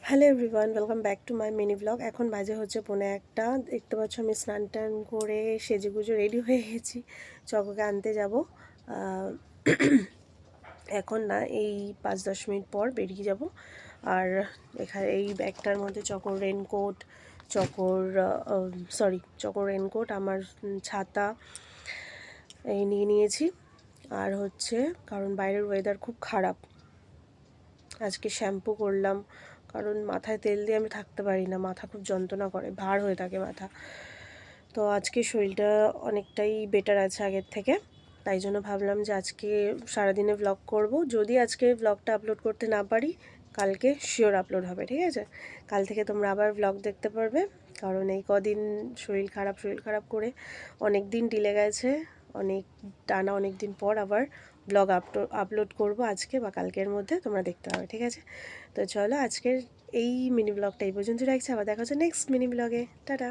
Hello everyone, welcome back to my mini blog. এখন বাজে হচ্ছে 1:45। দেখতে পাচ্ছ আমি স্নান টান করে সেজেগুজে রেডি হয়ে গেছি। চকোকে আনতে যাব। এখন না, এই 5-10 মিনিট পর বেরিয়ে যাব। আর এখানে এই ব্যাগটার মধ্যে চকোর রেনকোট, আমার ছাতা এই নিয়ে নিয়েছি। আর হচ্ছে কারণ বাইরের ওয়েদার খুব খারাপ। আজকে শ্যাম্পু করলাম, কারণ মাথায় তেল দিয়ে আমি থাকতে পারি না, মাথা খুব যন্ত্রণা করে, ভার হয়ে থাকে মাথা। তো আজকে শরীরটা অনেকটাই বেটার আছে আগের থেকে, তাই জন্য ভাবলাম যে আজকে সারাদিনে ব্লগ করব। যদি আজকে ব্লগটা আপলোড করতে না পারি, কালকে শিওর আপলোড হবে, ঠিক আছে? কাল থেকে তোমরা আবার ব্লগ দেখতে পারবে, কারণ এই কদিন শরীর খারাপ করে অনেক দিন ডিলে গেছে। অনেক দিন পর আবার ব্লগ আপলোড করব আজকে বা কালকের মধ্যে, তোমরা দেখতে পাবে, ঠিক আছে? তো চলো, আজকের এই মিনি ব্লগটা এই পর্যন্ত রাখছি। আবার দেখা হচ্ছে নেক্সট মিনি ব্লগে। টাটা।